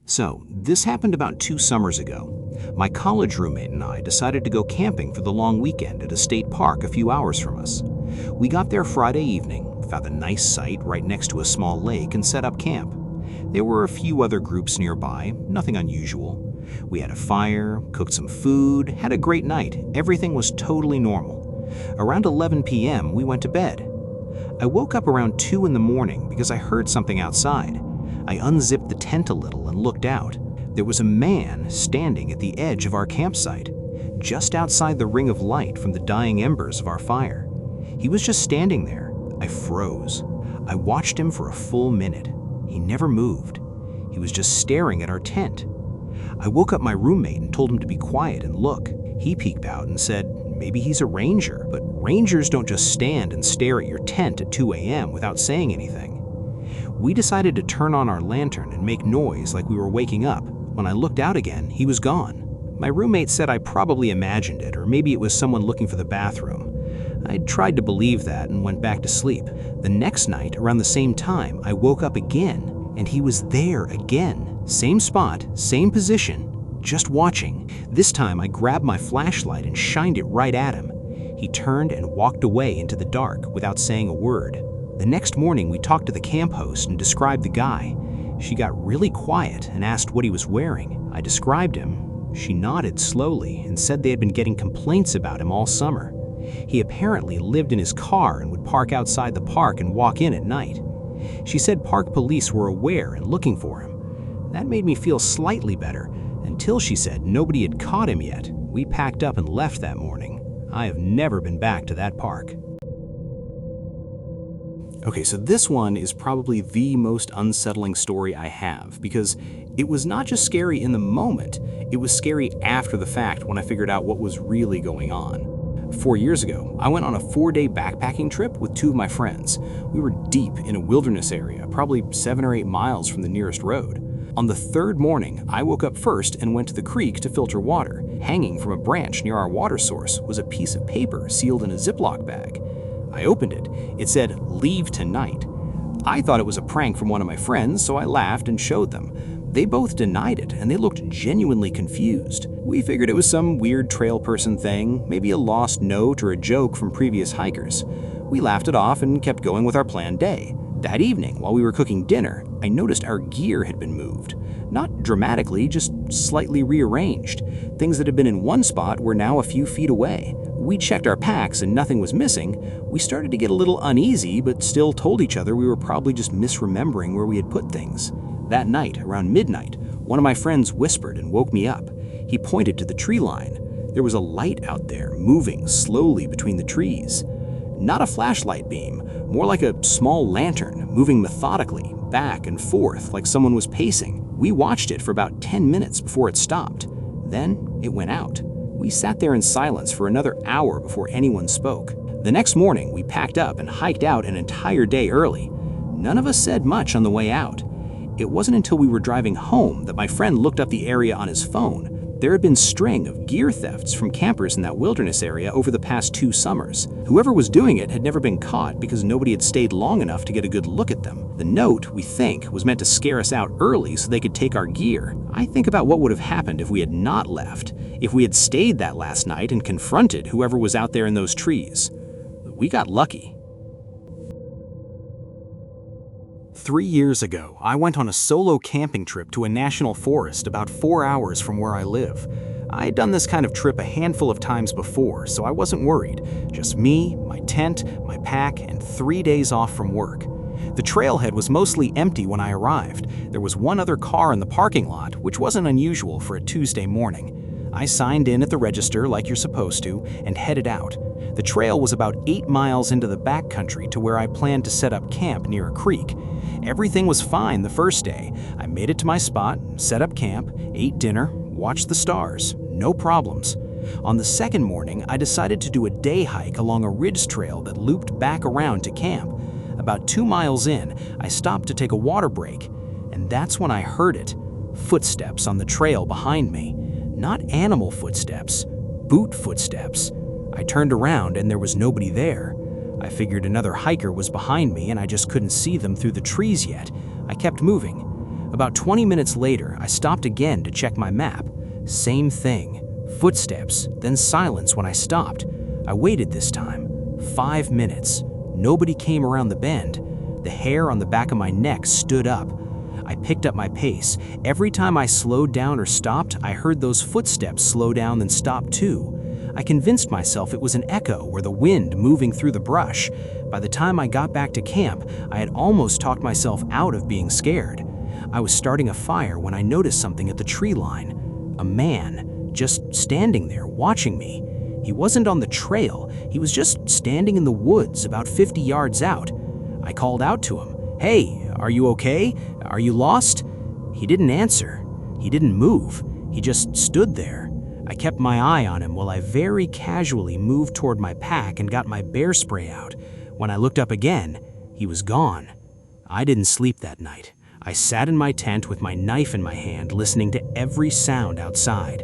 So, this happened about 2 summers ago. My college roommate and I decided to go camping for the long weekend at a state park a few hours from us. We got there Friday evening, found a nice site right next to a small lake, and set up camp. There were a few other groups nearby, nothing unusual. We had a fire, cooked some food, had a great night. Everything was totally normal. Around 11 p.m., we went to bed. I woke up around 2 in the morning because I heard something outside. I unzipped the tent a little and looked out. There was a man standing at the edge of our campsite, just outside the ring of light from the dying embers of our fire. He was just standing there. I froze. I watched him for a full minute. He never moved. He was just staring at our tent. I woke up my roommate and told him to be quiet and look. He peeked out and said, maybe he's a ranger, but rangers don't just stand and stare at your tent at 2 a.m. without saying anything. We decided to turn on our lantern and make noise like we were waking up. When I looked out again, he was gone. My roommate said I probably imagined it, or maybe it was someone looking for the bathroom. I tried to believe that and went back to sleep. The next night, around the same time, I woke up again, and he was there again. Same spot, same position, just watching. This time I grabbed my flashlight and shined it right at him. He turned and walked away into the dark without saying a word. The next morning, we talked to the camp host and described the guy. She got really quiet and asked what he was wearing. I described him. She nodded slowly and said they had been getting complaints about him all summer. He apparently lived in his car and would park outside the park and walk in at night. She said park police were aware and looking for him. That made me feel slightly better, until she said nobody had caught him yet. We packed up and left that morning. I have never been back to that park. Okay, so this one is probably the most unsettling story I have, because it was not just scary in the moment, it was scary after the fact when I figured out what was really going on. 4 years ago, I went on a 4-day backpacking trip with 2 of my friends. We were deep in a wilderness area, probably 7 or 8 miles from the nearest road. On the 3rd morning, I woke up first and went to the creek to filter water. Hanging from a branch near our water source was a piece of paper sealed in a Ziploc bag. I opened it. It said, "Leave tonight." I thought it was a prank from one of my friends, so I laughed and showed them. They both denied it, and they looked genuinely confused. We figured it was some weird trail person thing, maybe a lost note or a joke from previous hikers. We laughed it off and kept going with our planned day. That evening, while we were cooking dinner, I noticed our gear had been moved. Not dramatically, just slightly rearranged. Things that had been in one spot were now a few feet away. We checked our packs and nothing was missing. We started to get a little uneasy, but still told each other we were probably just misremembering where we had put things. That night, around midnight, one of my friends whispered and woke me up. He pointed to the tree line. There was a light out there, moving slowly between the trees. Not a flashlight beam, more like a small lantern, moving methodically, back and forth like someone was pacing. We watched it for about 10 minutes before it stopped. Then it went out. We sat there in silence for another hour before anyone spoke. The next morning, we packed up and hiked out an entire day early. None of us said much on the way out. It wasn't until we were driving home that my friend looked up the area on his phone. There had been a string of gear thefts from campers in that wilderness area over the past 2 summers. Whoever was doing it had never been caught because nobody had stayed long enough to get a good look at them. The note, we think, was meant to scare us out early so they could take our gear. I think about what would have happened if we had not left, if we had stayed that last night and confronted whoever was out there in those trees. We got lucky. 3 years ago, I went on a solo camping trip to a national forest about 4 hours from where I live. I had done this kind of trip a handful of times before, so I wasn't worried. Just me, my tent, my pack, and 3 days off from work. The trailhead was mostly empty when I arrived. There was one other car in the parking lot, which wasn't unusual for a Tuesday morning. I signed in at the register like you're supposed to and headed out. The trail was about 8 miles into the backcountry to where I planned to set up camp near a creek. Everything was fine the first day. I made it to my spot, set up camp, ate dinner, watched the stars. No problems. On the second morning, I decided to do a day hike along a ridge trail that looped back around to camp. About 2 miles in, I stopped to take a water break, and that's when I heard it. Footsteps on the trail behind me. Not animal footsteps, boot footsteps. I turned around and there was nobody there. I figured another hiker was behind me and I just couldn't see them through the trees yet. I kept moving. About 20 minutes later, I stopped again to check my map. Same thing. Footsteps, then silence when I stopped. I waited this time. 5 minutes. Nobody came around the bend. The hair on the back of my neck stood up. I picked up my pace. Every time I slowed down or stopped, I heard those footsteps slow down then stop too. I convinced myself it was an echo or the wind moving through the brush. By the time I got back to camp, I had almost talked myself out of being scared. I was starting a fire when I noticed something at the tree line. A man, just standing there, watching me. He wasn't on the trail, he was just standing in the woods about 50 yards out. I called out to him, "Hey, are you okay? Are you lost?" He didn't answer. He didn't move. He just stood there. I kept my eye on him while I very casually moved toward my pack and got my bear spray out. When I looked up again, he was gone. I didn't sleep that night. I sat in my tent with my knife in my hand, listening to every sound outside.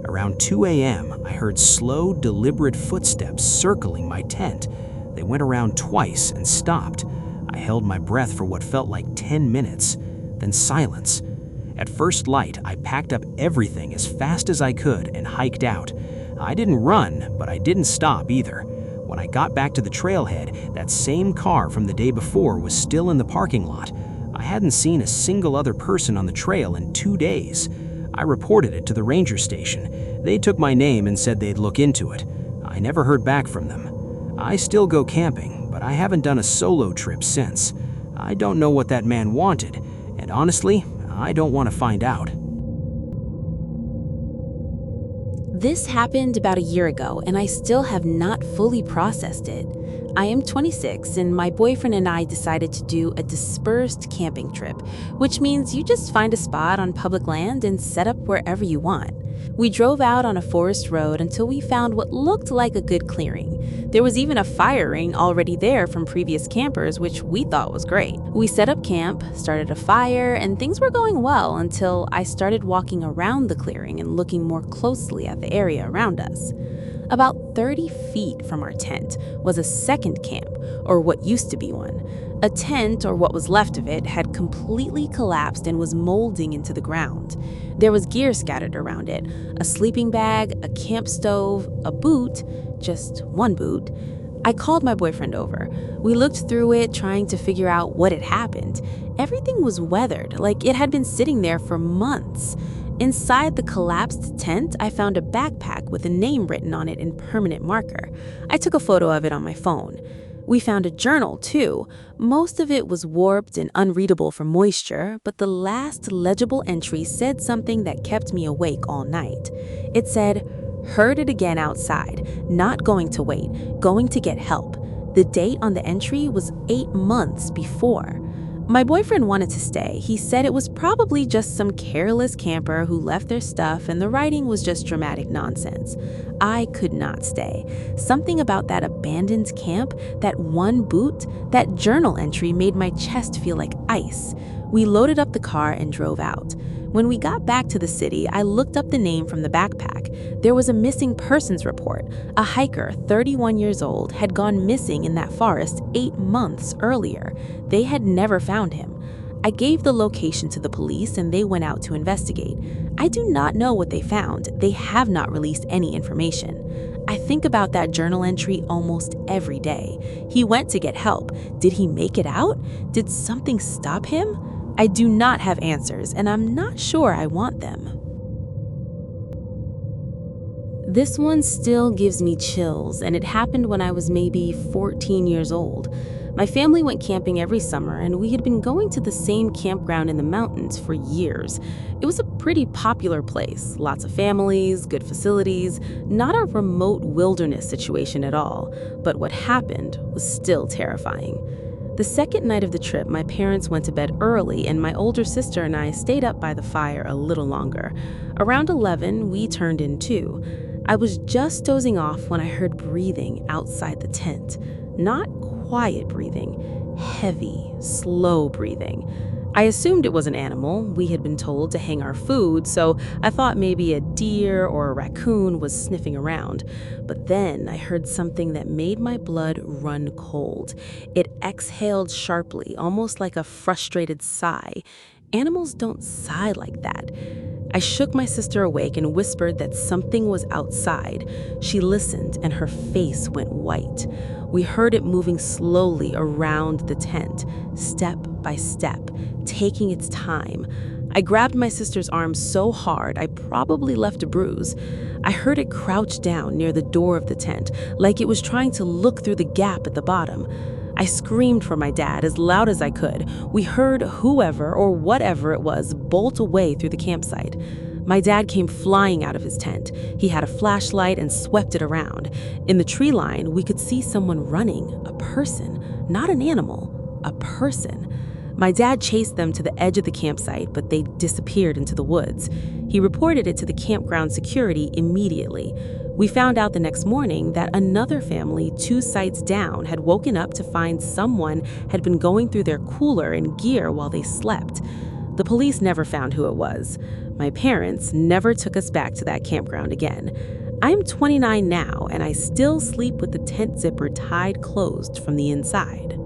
Around 2 a.m., I heard slow, deliberate footsteps circling my tent. They went around twice and stopped. I held my breath for what felt like 10 minutes, then silence. At first light, I packed up everything as fast as I could and hiked out. I didn't run, but I didn't stop either. When I got back to the trailhead, that same car from the day before was still in the parking lot. I hadn't seen a single other person on the trail in 2 days. I reported it to the ranger station. They took my name and said they'd look into it. I never heard back from them. I still go camping, but I haven't done a solo trip since. I don't know what that man wanted, and honestly, I don't want to find out. This happened about a year ago, and I still have not fully processed it. I am 26, and my boyfriend and I decided to do a dispersed camping trip, which means you just find a spot on public land and set up wherever you want. We drove out on a forest road until we found what looked like a good clearing. There was even a fire ring already there from previous campers, which we thought was great. We set up camp, started a fire, and things were going well until I started walking around the clearing and looking more closely at the area around us. About 30 feet from our tent was a second camp, or what used to be one. A tent, or what was left of it, had completely collapsed and was molding into the ground. There was gear scattered around it, a sleeping bag, a camp stove, a boot, just one boot. I called my boyfriend over. We looked through it, trying to figure out what had happened. Everything was weathered, like it had been sitting there for months. Inside the collapsed tent, I found a backpack with a name written on it in permanent marker. I took a photo of it on my phone. We found a journal, too. Most of it was warped and unreadable from moisture, but the last legible entry said something that kept me awake all night. It said, "Heard it again outside. Not going to wait. Going to get help." The date on the entry was 8 months before. My boyfriend wanted to stay. He said it was probably just some careless camper who left their stuff and the writing was just dramatic nonsense. I could not stay. Something about that abandoned camp, that one boot, that journal entry made my chest feel like ice. We loaded up the car and drove out. When we got back to the city, I looked up the name from the backpack. There was a missing persons report. A hiker, 31 years old, had gone missing in that forest 8 months earlier. They had never found him. I gave the location to the police and they went out to investigate. I do not know what they found. They have not released any information. I think about that journal entry almost every day. He went to get help. Did he make it out? Did something stop him? I do not have answers, and I'm not sure I want them. This one still gives me chills, and it happened when I was maybe 14 years old. My family went camping every summer, and we had been going to the same campground in the mountains for years. It was a pretty popular place, lots of families, good facilities, not a remote wilderness situation at all. But what happened was still terrifying. The second night of the trip, my parents went to bed early, and my older sister and I stayed up by the fire a little longer. Around 11, we turned in too. I was just dozing off when I heard breathing outside the tent. Not quiet breathing, heavy, slow breathing. I assumed it was an animal. We had been told to hang our food, so I thought maybe a deer or a raccoon was sniffing around. But then I heard something that made my blood run cold. It exhaled sharply, almost like a frustrated sigh. Animals don't sigh like that. I shook my sister awake and whispered that something was outside. She listened and her face went white. We heard it moving slowly around the tent, step by step, taking its time. I grabbed my sister's arm so hard I probably left a bruise. I heard it crouch down near the door of the tent, like it was trying to look through the gap at the bottom. I screamed for my dad as loud as I could. We heard whoever or whatever it was bolt away through the campsite. My dad came flying out of his tent. He had a flashlight and swept it around. In the tree line, we could see someone running, a person, not an animal, a person. My dad chased them to the edge of the campsite, but they disappeared into the woods. He reported it to the campground security immediately. We found out the next morning that another family 2 sites down had woken up to find someone had been going through their cooler and gear while they slept. The police never found who it was. My parents never took us back to that campground again. I'm 29 now, and I still sleep with the tent zipper tied closed from the inside.